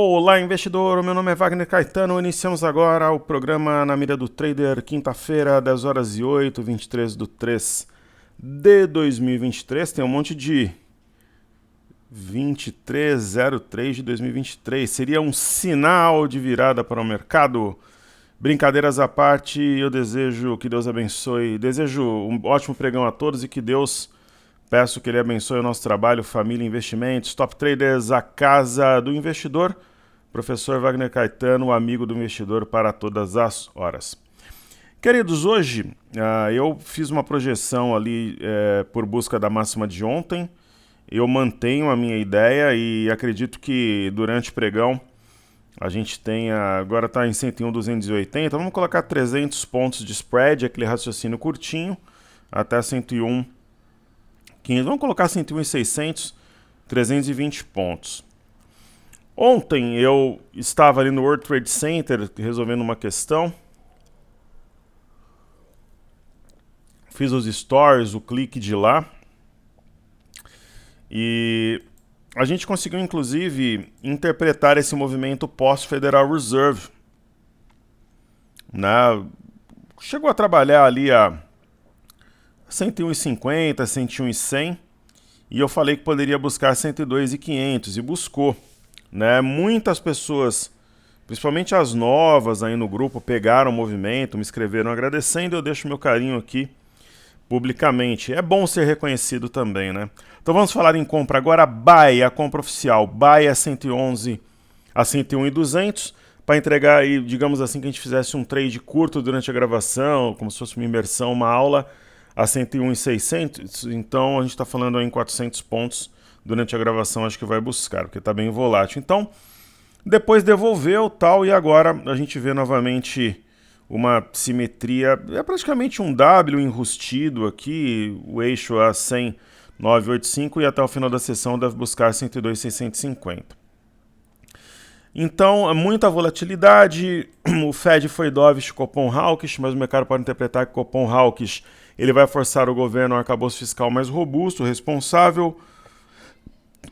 Olá, investidor. O meu nome é Wagner Caetano. Iniciamos agora o programa Na Mira do Trader, quinta-feira, 10 horas e 8, 23 de 3 de 2023. Tem um monte de 2303 de 2023. Seria um sinal de virada para o mercado. Brincadeiras à parte, eu desejo que Deus abençoe. Desejo um ótimo pregão a todos e que Deus... Peço que Ele abençoe o nosso trabalho, família, investimentos, top traders, a casa do investidor. Professor Wagner Caetano, o amigo do investidor para todas as horas. Queridos, hoje eu fiz uma projeção ali por busca da máxima de ontem. Eu mantenho a minha ideia e acredito que durante o pregão a gente tenha, agora está em 101,280, vamos colocar 300 pontos de spread, aquele raciocínio curtinho, até 101. Vamos colocar 101,600, 320 pontos. Ontem eu estava ali no World Trade Center resolvendo uma questão. Fiz os stories, o clique de lá. E a gente conseguiu, inclusive, interpretar esse movimento pós-Federal Reserve. Chegou a trabalhar ali a 101,50, 101,100 e eu falei que poderia buscar 102,500 e buscou, né? Muitas pessoas, principalmente as novas aí no grupo, pegaram o movimento, me escreveram agradecendo, eu deixo meu carinho aqui publicamente. É bom ser reconhecido também, né? Então vamos falar em compra agora. Buy, a compra oficial. Buy a 111 a 101,200 para entregar aí, digamos assim, que a gente fizesse um trade curto durante a gravação, como se fosse uma imersão, uma aula a 101,600, então a gente está falando aí em 400 pontos durante a gravação, acho que vai buscar, porque está bem volátil. Então, depois devolveu tal, e agora a gente vê novamente uma simetria, é praticamente um W enrustido aqui, o eixo a 100,985 e até o final da sessão deve buscar 102,650. Então, muita volatilidade, o Fed foi dovish Copom hawkish, mas o mercado pode interpretar que Copom hawkish ele vai forçar o governo a um arcabouço fiscal mais robusto, responsável,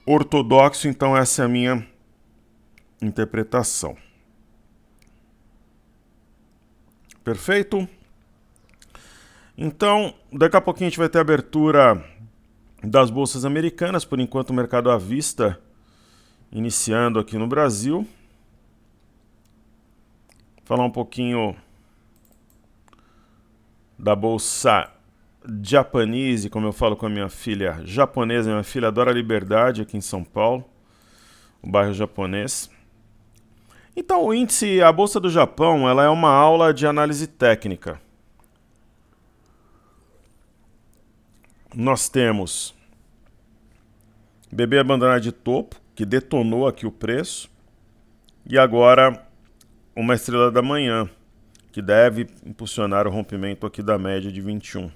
ortodoxo. Então essa é a minha interpretação. Perfeito? Então, daqui a pouquinho a gente vai ter a abertura das bolsas americanas, por enquanto o mercado à vista iniciando aqui no Brasil. Falar um pouquinho da bolsa japonesa, como eu falo com a minha filha japonesa, minha filha adora a liberdade aqui em São Paulo, o bairro japonês. Então o índice, a bolsa do Japão, ela é uma aula de análise técnica. Nós temos BB abandonar de topo, que detonou aqui o preço, e agora uma estrela da manhã, que deve impulsionar o rompimento aqui da média de 21.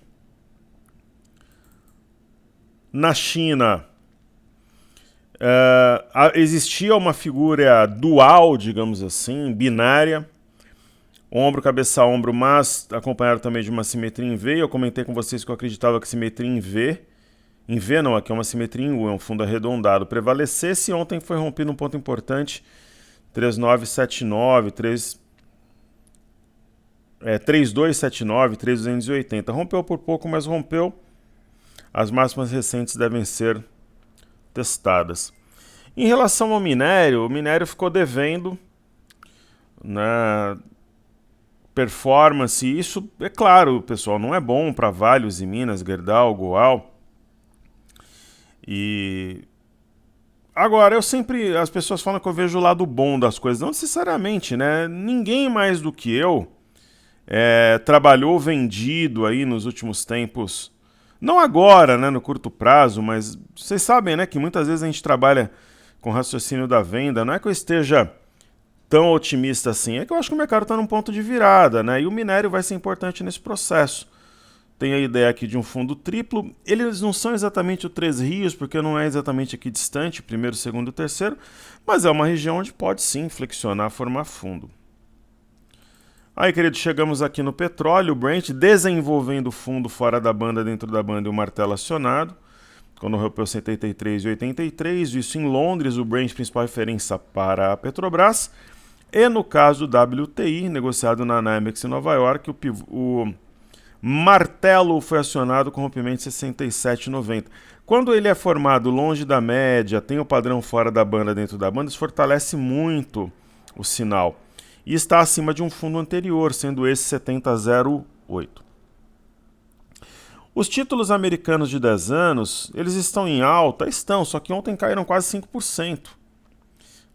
Na China, existia uma figura dual, digamos assim, binária, ombro, cabeça, ombro, mas acompanhado também de uma simetria em V. Eu comentei com vocês que eu acreditava que simetria em V não, aqui é uma simetria em U, é um fundo arredondado, prevalecesse. Ontem foi rompido um ponto importante, 3979, 3279, 3280. Rompeu por pouco, mas rompeu. As máximas recentes devem ser testadas. Em relação ao minério, o minério ficou devendo na performance. Isso, é claro, pessoal, não é bom para Valeos e Minas, Gerdau, Goal. E agora, as pessoas falam que eu vejo o lado bom das coisas. Não necessariamente, né? Ninguém mais do que eu trabalhou vendido aí nos últimos tempos. Não agora, né, no curto prazo, mas vocês sabem, né, que muitas vezes a gente trabalha com raciocínio da venda. Não é que eu esteja tão otimista assim, é que eu acho que o mercado está num ponto de virada, né, e o minério vai ser importante nesse processo. Tem a ideia aqui de um fundo triplo. Eles não são exatamente o Três Rios, porque não é exatamente aqui distante, primeiro, segundo e terceiro, mas é uma região onde pode sim flexionar, formar fundo. Aí, querido, chegamos aqui no petróleo, o Brent desenvolvendo fundo fora da banda, dentro da banda e o martelo acionado. quando rompeu 73,83, isso em Londres, o Brent, principal referência para a Petrobras. E no caso do WTI, negociado na Namex em Nova York, o martelo foi acionado com rompimento de 67,90. Quando ele é formado longe da média, tem o padrão fora da banda, dentro da banda, isso fortalece muito o sinal. E está acima de um fundo anterior, sendo esse 70,08. Os títulos americanos de 10 anos, eles estão em alta? Estão, só que ontem caíram quase 5%,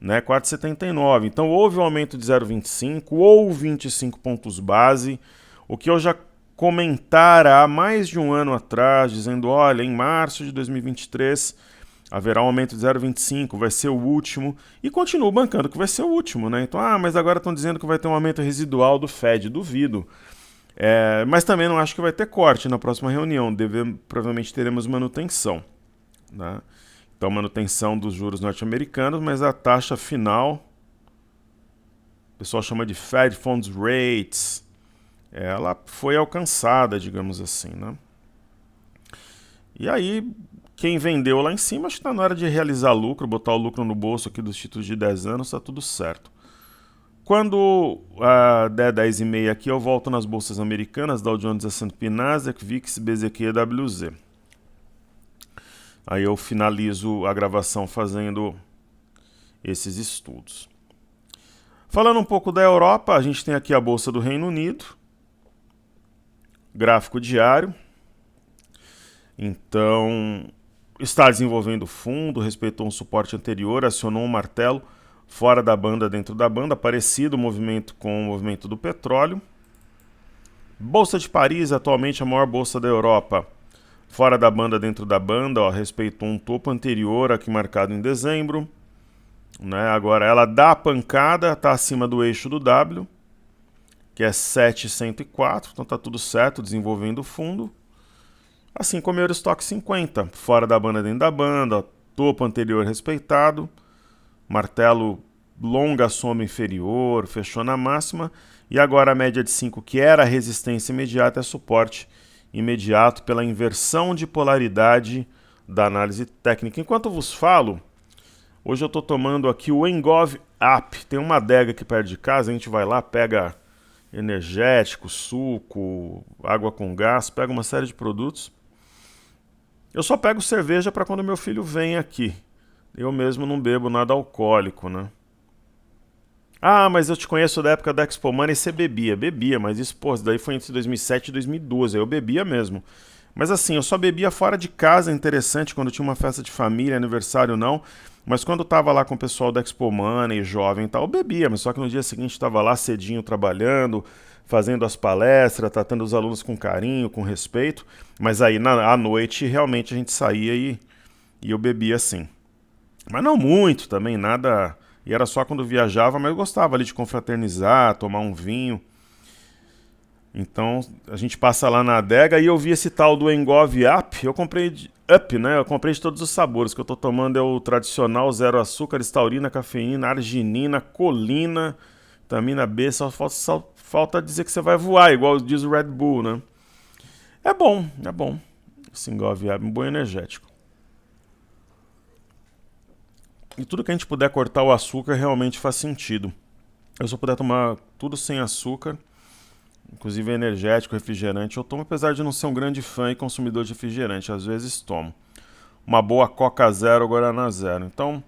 né? 4,79. Então houve um aumento de 0,25 ou 25 pontos base, o que eu já comentara há mais de um ano atrás, dizendo, olha, em março de 2023 haverá um aumento de 0,25, vai ser o último, e continuo bancando que vai ser o último, né? Então, mas agora estão dizendo que vai ter um aumento residual do Fed, duvido. Mas também não acho que vai ter corte na próxima reunião, provavelmente teremos manutenção, né? Então, manutenção dos juros norte-americanos, mas a taxa final, o pessoal chama de Fed Funds Rates, ela foi alcançada, digamos assim, né? E aí, quem vendeu lá em cima, acho que está na hora de realizar lucro, botar o lucro no bolso aqui dos títulos de 10 anos, está tudo certo. Quando der 10h30 aqui, eu volto nas bolsas americanas, Dow Jones, S&P, Nasdaq, VIX, BZQ e EWZ. Aí eu finalizo a gravação fazendo esses estudos. Falando um pouco da Europa, a gente tem aqui a Bolsa do Reino Unido, gráfico diário. Então, está desenvolvendo fundo, respeitou um suporte anterior, acionou um martelo fora da banda, dentro da banda, parecido o movimento com o movimento do petróleo. Bolsa de Paris, atualmente a maior bolsa da Europa, fora da banda, dentro da banda, respeitou um topo anterior aqui marcado em dezembro, né? Agora ela dá a pancada, está acima do eixo do W, que é 7,104, então está tudo certo, desenvolvendo o fundo. Assim como o Eurostock 50, fora da banda, dentro da banda, topo anterior respeitado, martelo longa soma inferior, fechou na máxima, e agora a média de 5, que era a resistência imediata, é suporte imediato pela inversão de polaridade da análise técnica. Enquanto eu vos falo, hoje eu estou tomando aqui o Engov App, tem uma adega aqui perto de casa, a gente vai lá, pega energético, suco, água com gás, pega uma série de produtos. Eu só pego cerveja para quando meu filho vem aqui. Eu mesmo não bebo nada alcoólico, né? Mas eu te conheço da época da Expo Money e você bebia. Bebia, mas isso, pô, daí foi entre 2007 e 2012. Aí eu bebia mesmo. Mas assim, eu só bebia fora de casa, interessante, quando tinha uma festa de família, aniversário não. Mas quando eu tava lá com o pessoal da Expo Money, jovem e tal, eu bebia. Mas só que no dia seguinte eu tava lá cedinho trabalhando, fazendo as palestras, tratando os alunos com carinho, com respeito. Mas aí à noite realmente a gente saía e eu bebia assim. Mas não muito também, nada. E era só quando viajava, mas eu gostava ali de confraternizar, tomar um vinho. Então a gente passa lá na adega e eu vi esse tal do Engov Up. Eu comprei né? Eu comprei de todos os sabores. O que eu tô tomando é o tradicional, zero açúcar, taurina, cafeína, arginina, colina, vitamina B. Só falta dizer que você vai voar, igual diz o Red Bull, né? É bom. Esse Engov Up, um bom energético. E tudo que a gente puder cortar o açúcar realmente faz sentido. Eu só puder tomar tudo sem açúcar, inclusive energético, refrigerante, eu tomo, apesar de não ser um grande fã e consumidor de refrigerante, às vezes tomo. Uma boa Coca Zero, Guaraná Zero. Então,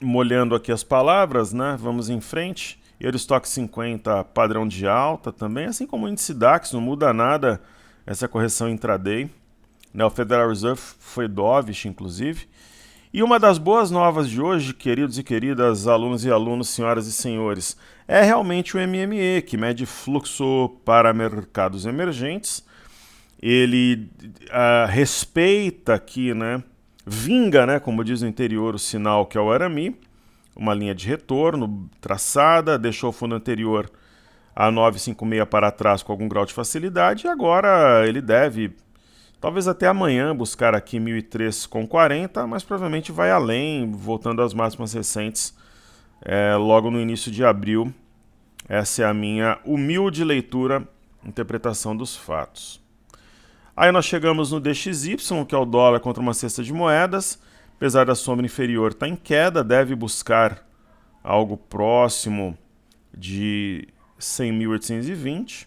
molhando aqui as palavras, né? Vamos em frente. Eurostock 50, padrão de alta também, assim como o índice DAX, não muda nada essa correção intraday. O Federal Reserve foi dovish, inclusive. E uma das boas novas de hoje, queridos e queridas, alunos e alunos, senhoras e senhores, é realmente o MME, que mede fluxo para mercados emergentes. Ele respeita aqui, né, vinga, né, como diz no interior, o sinal que é o Arami, uma linha de retorno traçada, deixou o fundo anterior a 9,56 para trás com algum grau de facilidade, e agora ele deve... talvez até amanhã buscar aqui 1.003,40, mas provavelmente vai além, voltando às máximas recentes, logo no início de abril. Essa é a minha humilde leitura, interpretação dos fatos. Aí nós chegamos no DXY, que é o dólar contra uma cesta de moedas. Apesar da sombra inferior estar em queda, deve buscar algo próximo de 100.820.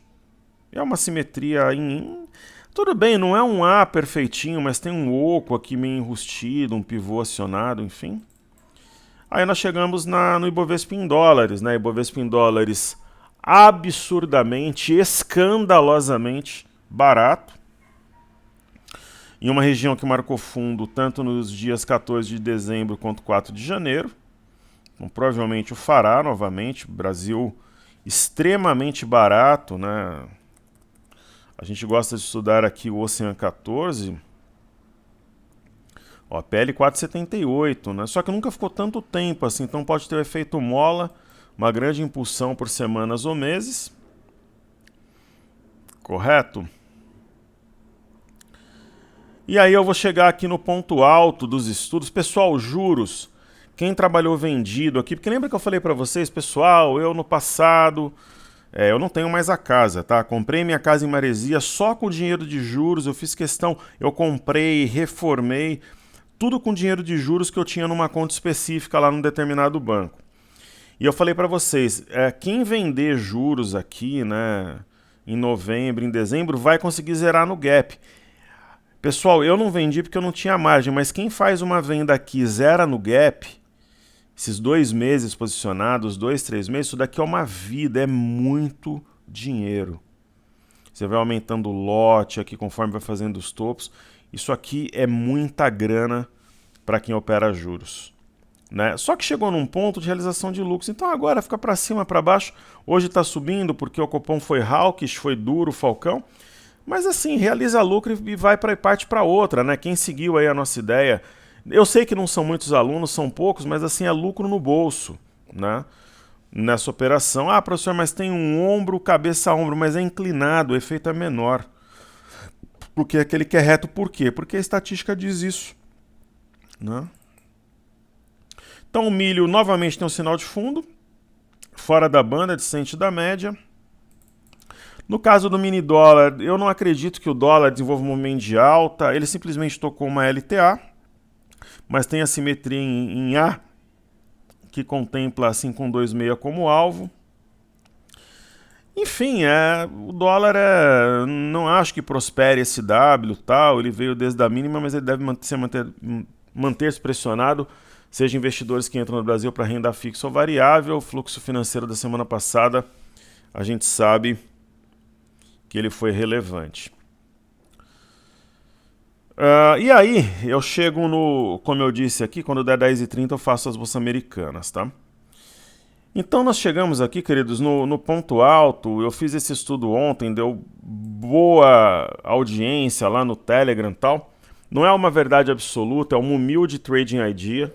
É uma simetria em... Tudo bem, não é um A perfeitinho, mas tem um oco aqui meio enrustido, um pivô acionado, enfim. Aí nós chegamos no Ibovespa em dólares, né? Ibovespa em dólares absurdamente, escandalosamente barato. Em uma região que marcou fundo tanto nos dias 14 de dezembro quanto 4 de janeiro. Então, provavelmente o fará novamente. Brasil extremamente barato, né? A gente gosta de estudar aqui o Ocean 14. Ó, PL 4,78, né? Só que nunca ficou tanto tempo assim, então pode ter o efeito mola, uma grande impulsão por semanas ou meses. Correto? E aí eu vou chegar aqui no ponto alto dos estudos. Pessoal, juros. Quem trabalhou vendido aqui, porque lembra que eu falei para vocês, pessoal, eu no passado, eu não tenho mais a casa, tá? Comprei minha casa em Maresia só com dinheiro de juros, eu fiz questão, eu comprei, reformei, tudo com dinheiro de juros que eu tinha numa conta específica lá num determinado banco. E eu falei para vocês, quem vender juros aqui, né, em novembro, em dezembro, vai conseguir zerar no gap. Pessoal, eu não vendi porque eu não tinha margem, mas quem faz uma venda aqui zera no gap, esses 2 meses posicionados, 2, 3 meses, isso daqui é uma vida, é muito dinheiro. Você vai aumentando o lote aqui conforme vai fazendo os topos. Isso aqui é muita grana para quem opera juros, né? Só que chegou num ponto de realização de lucros, então agora fica para cima, para baixo. Hoje está subindo porque o Copom foi hawkish, foi duro, Falcão. Mas assim, realiza lucro e vai para parte para outra, né? Quem seguiu aí a nossa ideia, eu sei que não são muitos alunos, são poucos, mas assim, é lucro no bolso, né? Nessa operação. Ah, professor, mas tem um ombro, cabeça a ombro, mas é inclinado, o efeito é menor. Porque aquele que é reto, por quê? Porque a estatística diz isso, né? Então o milho novamente tem um sinal de fundo, fora da banda, distante da média. No caso do mini dólar, eu não acredito que o dólar desenvolva um movimento de alta, ele simplesmente tocou uma LTA, mas tem a simetria em A, que contempla a 5,126 como alvo. Enfim, o dólar não acho que prospere esse W, tal, ele veio desde a mínima, mas ele deve manter-se pressionado, seja investidores que entram no Brasil para renda fixa ou variável. O fluxo financeiro da semana passada, a gente sabe que ele foi relevante. E aí, eu chego no, como eu disse aqui, quando der 10h30 eu faço as bolsas americanas, tá? Então nós chegamos aqui, queridos, no ponto alto. Eu fiz esse estudo ontem, deu boa audiência lá no Telegram e tal. Não é uma verdade absoluta, é uma humilde trading idea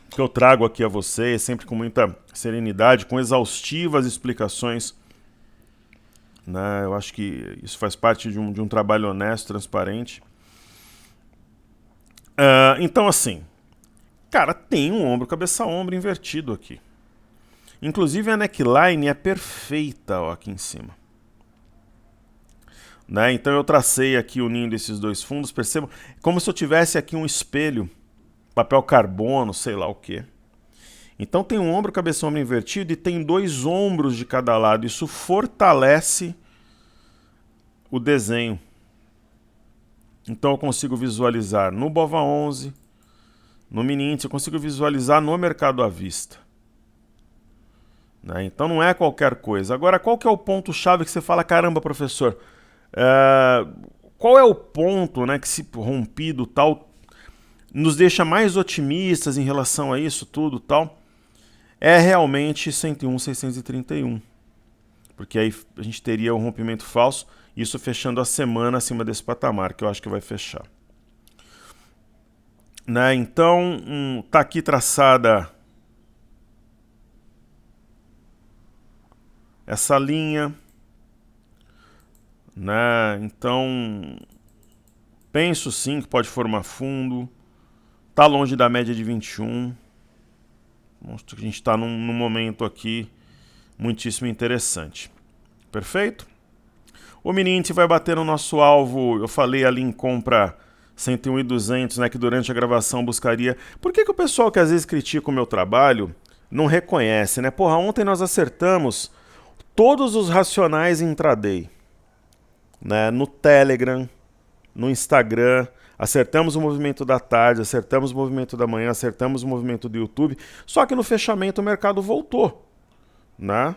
que eu trago aqui a vocês, sempre com muita serenidade, com exaustivas explicações, né? Eu acho que isso faz parte de um trabalho honesto, transparente. Então, assim, cara, tem um ombro, cabeça a ombro invertido aqui. Inclusive a neckline é perfeita, ó, aqui em cima. Né? Então eu tracei aqui unindo esses dois fundos, percebam, como se eu tivesse aqui um espelho, papel carbono, sei lá o que. Então tem um ombro, cabeça, ombro invertido e tem 2 ombros de cada lado. Isso fortalece o desenho. Então eu consigo visualizar no BOVA11, no mini índice, eu consigo visualizar no mercado à vista. Né? Então não é qualquer coisa. Agora, qual que é o ponto-chave que você fala, caramba, professor, qual é o ponto, né, que se rompido tal nos deixa mais otimistas em relação a isso tudo tal? É realmente 101,631. Porque aí a gente teria um rompimento falso, isso fechando a semana acima desse patamar, que eu acho que vai fechar. Né? Então, tá aqui traçada essa linha. Né? Então, penso sim que pode formar fundo. Tá longe da média de 21. Mostra que a gente está num momento aqui muitíssimo interessante. Perfeito? O mini índice vai bater no nosso alvo, eu falei ali em compra 101.200, né, que durante a gravação buscaria. Por que o pessoal que às vezes critica o meu trabalho não reconhece, né? Porra, ontem nós acertamos todos os racionais intraday, né? No Telegram, no Instagram, acertamos o movimento da tarde, acertamos o movimento da manhã, acertamos o movimento do YouTube, só que no fechamento o mercado voltou, né?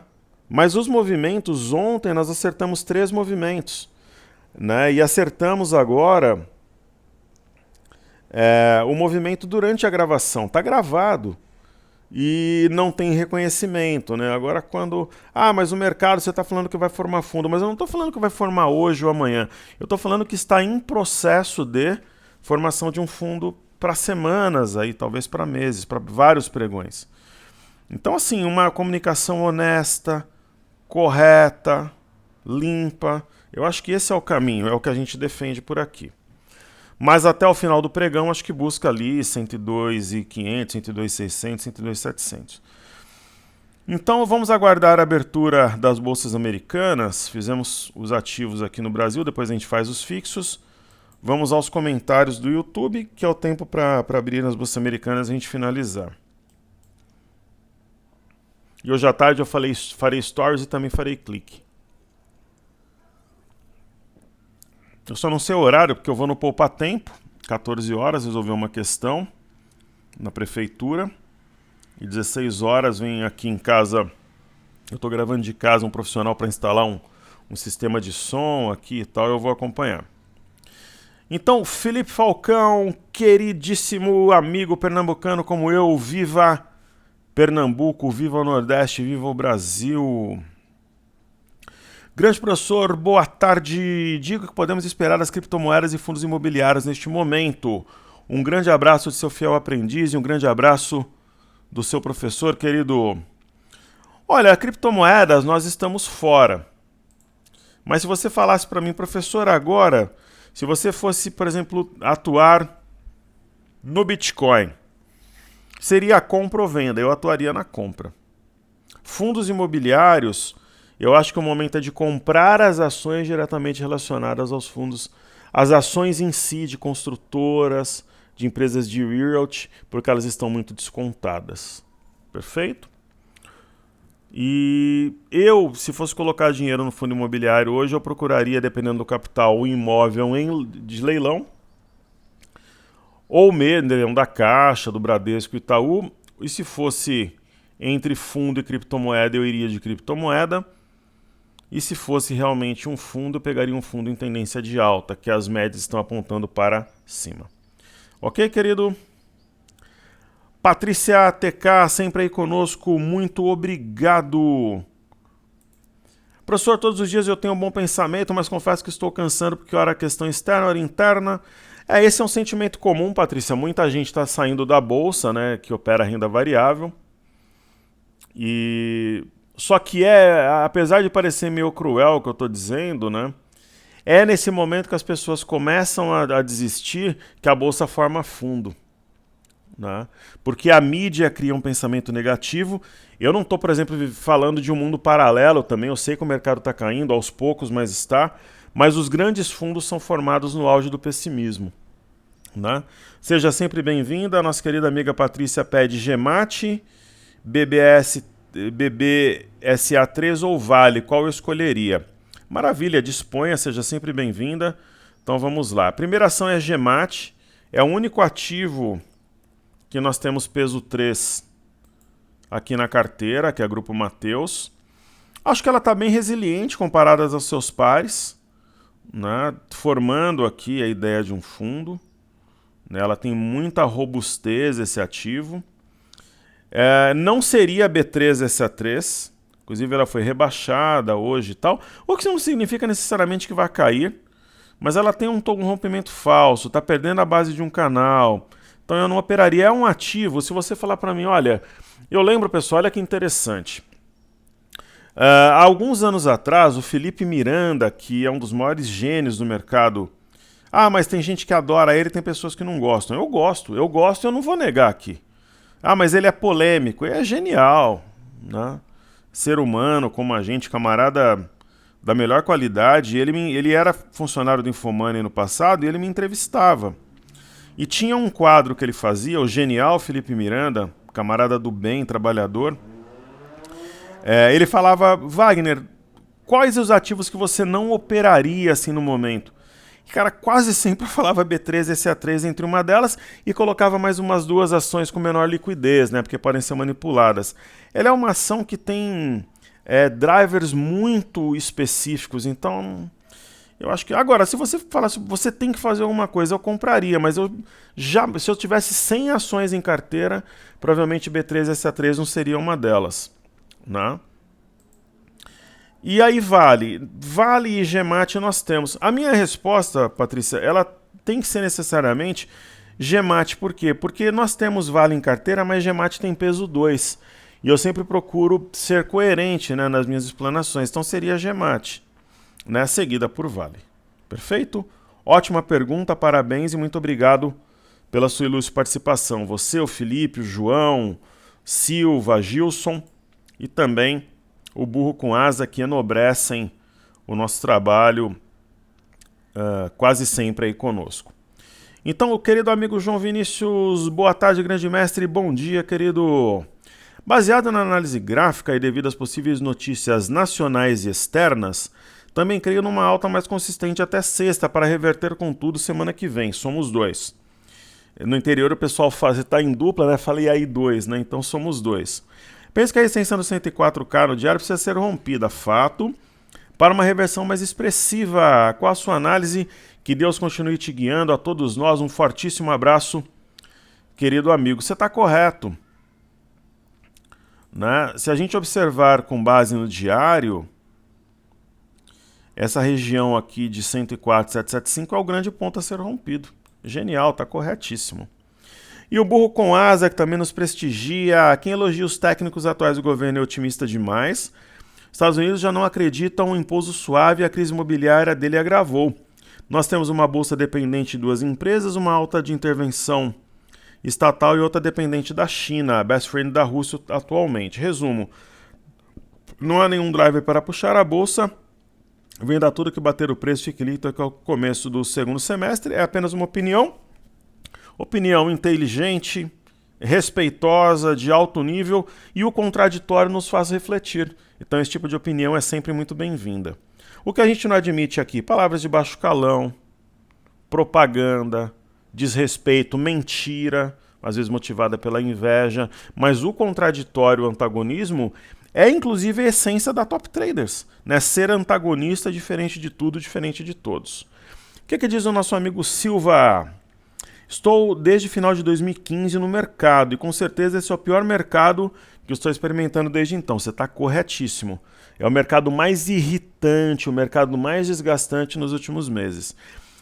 Mas os movimentos, ontem nós acertamos 3 movimentos, né? E acertamos agora o movimento durante a gravação. Está gravado e não tem reconhecimento, né? Agora quando... mas o mercado, você está falando que vai formar fundo, mas eu não estou falando que vai formar hoje ou amanhã. Eu estou falando que está em processo de formação de um fundo para semanas, aí, talvez para meses, para vários pregões. Então, assim, uma comunicação honesta, correta, limpa. Eu acho que esse é o caminho, é o que a gente defende por aqui. Mas até o final do pregão, acho que busca ali 102.500, 102.600, 102.700. Então vamos aguardar a abertura das bolsas americanas. Fizemos os ativos aqui no Brasil, depois a gente faz os fixos. Vamos aos comentários do YouTube, que é o tempo para abrir nas bolsas americanas e a gente finalizar. E hoje à tarde eu farei stories e também farei clique. Eu só não sei o horário, porque eu vou no Poupa Tempo, 14 horas, resolver uma questão na prefeitura. E 16 horas vem aqui em casa, eu estou gravando de casa um profissional para instalar um sistema de som aqui e tal, eu vou acompanhar. Então, Felipe Falcão, queridíssimo amigo pernambucano como eu, viva Pernambuco, viva o Nordeste, viva o Brasil. Grande professor, boa tarde. Diga que podemos esperar das criptomoedas e fundos imobiliários neste momento. Um grande abraço de seu fiel aprendiz e um grande abraço do seu professor querido. Olha, criptomoedas nós estamos fora. Mas se você falasse para mim, professor, agora, se você fosse, por exemplo, atuar no Bitcoin, seria a compra ou venda? Eu atuaria na compra. Fundos imobiliários... Eu acho que o momento é de comprar as ações diretamente relacionadas aos fundos, as ações em si de construtoras, de empresas de realty, porque elas estão muito descontadas. Perfeito? E eu, se fosse colocar dinheiro no fundo imobiliário hoje, eu procuraria, dependendo do capital, um imóvel de leilão, ou leilão da Caixa, do Bradesco e Itaú, e se fosse entre fundo e criptomoeda, eu iria de criptomoeda. E se fosse realmente um fundo, eu pegaria um fundo em tendência de alta, que as médias estão apontando para cima. Ok, querido? Patrícia TK, sempre aí conosco, muito obrigado. Professor, todos os dias eu tenho um bom pensamento, mas confesso que estou cansando porque ora a questão externa, ora interna. Esse é um sentimento comum, Patrícia. Muita gente está saindo da bolsa, né, que opera renda variável. Só que apesar de parecer meio cruel o que eu estou dizendo, né? É nesse momento que as pessoas começam a desistir que a bolsa forma fundo, né? Porque a mídia cria um pensamento negativo. Eu não estou, por exemplo, falando de um mundo paralelo também. Eu sei que o mercado está caindo aos poucos, mas está. Mas os grandes fundos são formados no auge do pessimismo, né? Seja sempre bem-vinda. A nossa querida amiga Patrícia pede Gemate, BBSA3 ou Vale, qual eu escolheria? Maravilha, disponha, seja sempre bem-vinda. Então vamos lá. A primeira ação é Gemate, é o único ativo que nós temos peso 3 aqui na carteira, que é Grupo Mateus. Acho que ela está bem resiliente comparada aos seus pares, né? Formando aqui a ideia de um fundo, né? Ela tem muita robustez, esse ativo. Não seria B3SA3, inclusive ela foi rebaixada hoje e tal, o que não significa necessariamente que vai cair, mas ela tem um rompimento falso, está perdendo a base de um canal, então eu não operaria. É um ativo, se você falar para mim, olha, eu lembro, pessoal, olha que interessante, há alguns anos atrás, o Felipe Miranda, que é um dos maiores gênios do mercado, mas tem gente que adora ele, tem pessoas que não gostam. Eu gosto e eu não vou negar aqui. Mas ele é polêmico, é genial, né? Ser humano como a gente, camarada da melhor qualidade. Ele era funcionário do Infomoney no passado e ele me entrevistava. E tinha um quadro que ele fazia, o genial Felipe Miranda, camarada do bem, trabalhador. Ele falava: Wagner, quais os ativos que você não operaria assim no momento? E, cara, quase sempre eu falava B3 e SA3 entre uma delas e colocava mais umas 2 ações com menor liquidez, né? Porque podem ser manipuladas. Ela é uma ação que tem drivers muito específicos, então eu acho que... Agora, se você falasse, você tem que fazer alguma coisa, eu compraria, mas se eu tivesse 100 ações em carteira, provavelmente B3 e SA3 não seria uma delas, né? E aí Vale e GEMAT nós temos. A minha resposta, Patrícia, ela tem que ser necessariamente GEMAT. Por quê? Porque nós temos Vale em carteira, mas GEMAT tem peso 2. E eu sempre procuro ser coerente, né, nas minhas explanações. Então seria GEMAT, né, seguida por Vale. Perfeito? Ótima pergunta, parabéns e muito obrigado pela sua ilustre participação. Você, o Felipe, o João, Silva, Gilson e também o Burro com Asa, que enobrecem o nosso trabalho quase sempre aí conosco. Então, querido amigo João Vinícius, boa tarde, grande mestre, bom dia, querido. Baseado na análise gráfica e devido às possíveis notícias nacionais e externas, também creio numa alta mais consistente até sexta para reverter com tudo semana que vem. Somos 2. No interior o pessoal está em dupla, né? Falei aí 2, né? Então somos 2. Penso que a extensão do 104K no diário precisa ser rompida, fato, para uma reversão mais expressiva. Qual a sua análise? Que Deus continue te guiando, a todos nós. Um fortíssimo abraço, querido amigo. Você está correto, né? Se a gente observar com base no diário, essa região aqui de 104,775 é o grande ponto a ser rompido. Genial, está corretíssimo. E o Burro com Asa, que também nos prestigia. Quem elogia os técnicos atuais do governo é otimista demais. Estados Unidos já não acreditam em pouso suave e a crise imobiliária dele agravou. Nós temos uma bolsa dependente de 2 empresas, uma alta de intervenção estatal e outra dependente da China, a best friend da Rússia atualmente. Resumo, não há nenhum driver para puxar a bolsa. Venda tudo que bater o preço, fique líquido até o começo do segundo semestre. É apenas uma opinião. Opinião inteligente, respeitosa, de alto nível, e o contraditório nos faz refletir. Então esse tipo de opinião é sempre muito bem-vinda. O que a gente não admite aqui? Palavras de baixo calão, propaganda, desrespeito, mentira, às vezes motivada pela inveja, mas o contraditório, o antagonismo, é inclusive a essência da Top Traders, né? Ser antagonista diferente de tudo, diferente de todos. O que diz o nosso amigo Silva? Estou desde final de 2015 no mercado e com certeza esse é o pior mercado que eu estou experimentando desde então. Você está corretíssimo. É o mercado mais irritante, o mercado mais desgastante nos últimos meses.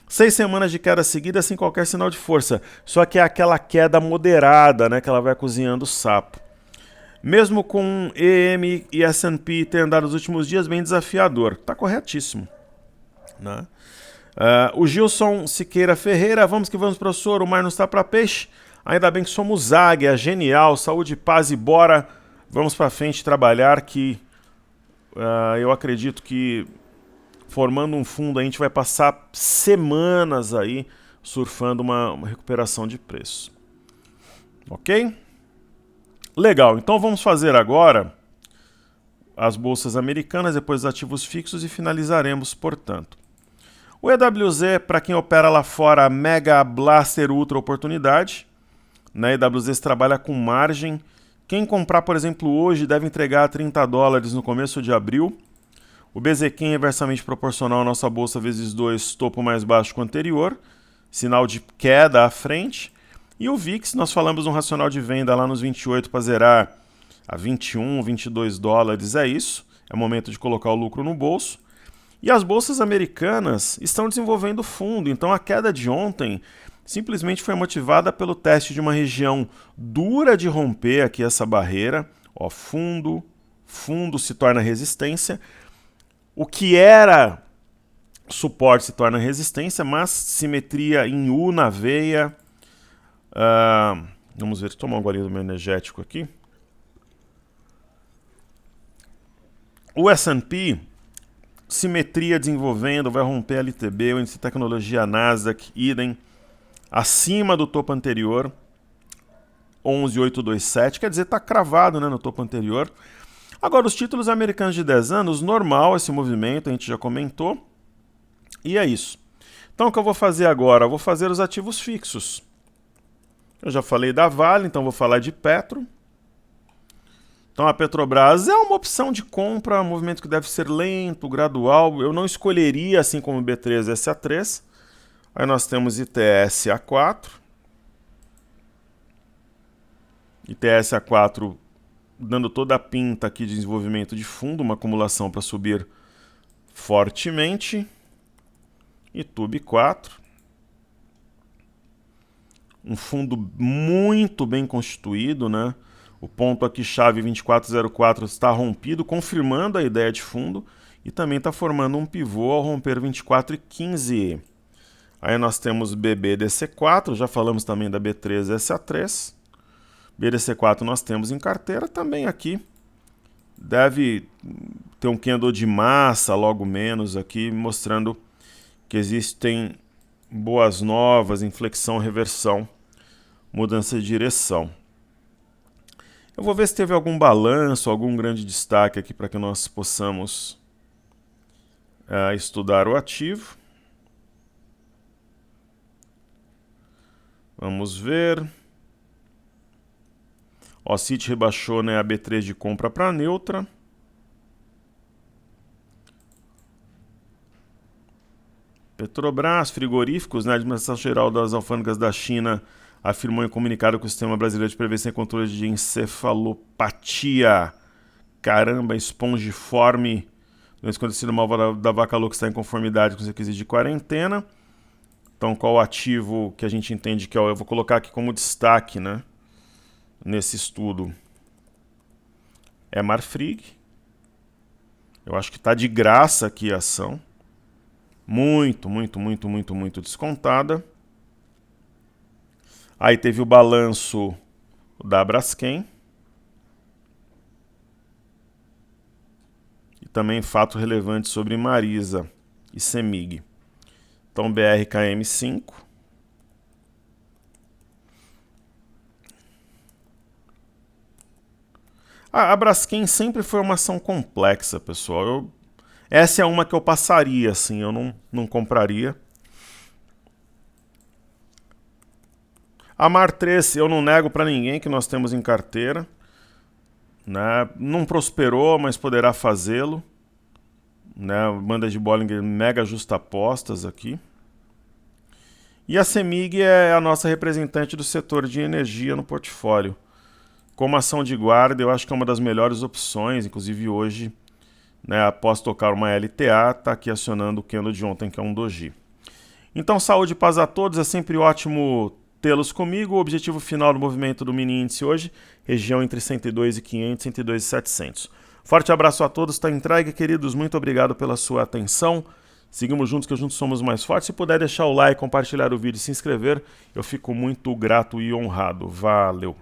6 semanas de queda seguida sem qualquer sinal de força. Só que é aquela queda moderada, né, que ela vai cozinhando o sapo. Mesmo com EM e S&P ter andado nos últimos dias, bem desafiador. Está corretíssimo, né? O Gilson Siqueira Ferreira, vamos que vamos, professor, o mar não está para peixe, ainda bem que somos águia, genial, saúde, paz e bora, vamos para frente trabalhar que eu acredito que formando um fundo a gente vai passar semanas aí surfando uma recuperação de preço, ok? Legal, então vamos fazer agora as bolsas americanas, depois os ativos fixos e finalizaremos, portanto. O EWZ, para quem opera lá fora, Mega Blaster Ultra Oportunidade. Na EWZ se trabalha com margem. Quem comprar, por exemplo, hoje deve entregar $30 no começo de abril. O BZQM é inversamente proporcional à nossa bolsa vezes 2, topo mais baixo que o anterior. Sinal de queda à frente. E o VIX, nós falamos um racional de venda lá nos 28 para zerar a 21, $22. É isso. É momento de colocar o lucro no bolso. E as bolsas americanas estão desenvolvendo fundo, então a queda de ontem simplesmente foi motivada pelo teste de uma região dura de romper aqui essa barreira. Ó, fundo se torna resistência. O que era suporte se torna resistência, mas simetria em U na veia. Vamos ver, tomar um golinho do meu energético aqui. O S&P simetria desenvolvendo, vai romper a LTB, o índice de tecnologia Nasdaq, idem, acima do topo anterior, 11.827, quer dizer, está cravado, né, no topo anterior. Agora, os títulos americanos de 10 anos, normal esse movimento, a gente já comentou, e é isso. Então, o que eu vou fazer agora? Eu vou fazer os ativos fixos. Eu já falei da Vale, então vou falar de Petro. Então a Petrobras é uma opção de compra, um movimento que deve ser lento, gradual. Eu não escolheria assim como o B3 SA3. Aí nós temos ITS A4. ITS A4 dando toda a pinta aqui de desenvolvimento de fundo, uma acumulação para subir fortemente. E TUB 4. Um fundo muito bem constituído, né? O ponto aqui chave 2404 está rompido, confirmando a ideia de fundo e também está formando um pivô ao romper 24,15. Aí nós temos BBDC4, já falamos também da B3SA3. BDC4 nós temos em carteira também aqui. Deve ter um candle de massa logo menos aqui, mostrando que existem boas novas, inflexão, reversão, mudança de direção. Eu vou ver se teve algum balanço, algum grande destaque aqui para que nós possamos estudar o ativo. Vamos ver. O CIT rebaixou, né, a B3 de compra para neutra. Petrobras, frigoríficos, né, a Administração Geral das Alfândegas da China afirmou em comunicado que o Sistema Brasileiro de Prevenção e Controle de Encefalopatia, caramba, espongiforme, doença conhecida mal da vaca louca, está em conformidade com os requisitos de quarentena. Então, qual o ativo que a gente entende que é? Eu vou colocar aqui como destaque, né, nesse estudo. É Marfrig. Eu acho que está de graça aqui a ação. Muito descontada. Aí teve o balanço da Braskem. E também fato relevante sobre Marisa e Semig. Então, BRKM5. A Braskem sempre foi uma ação complexa, pessoal. Essa é uma que eu passaria, assim, eu não compraria. A Mar3 eu não nego para ninguém que nós temos em carteira, né? Não prosperou, mas poderá fazê-lo, né? Banda de Bollinger mega justapostas aqui. E a Semig é a nossa representante do setor de energia no portfólio. Como ação de guarda, eu acho que é uma das melhores opções, inclusive hoje, né, após tocar uma LTA, está aqui acionando o candle de ontem, que é um doji. Então, saúde e paz a todos, é sempre ótimo tê-los comigo. O objetivo final do movimento do mini índice hoje, região entre 102.500 e 102.700. Forte abraço a todos, está entregue, queridos, muito obrigado pela sua atenção. Seguimos juntos, que juntos somos mais fortes. Se puder deixar o like, compartilhar o vídeo e se inscrever, eu fico muito grato e honrado. Valeu!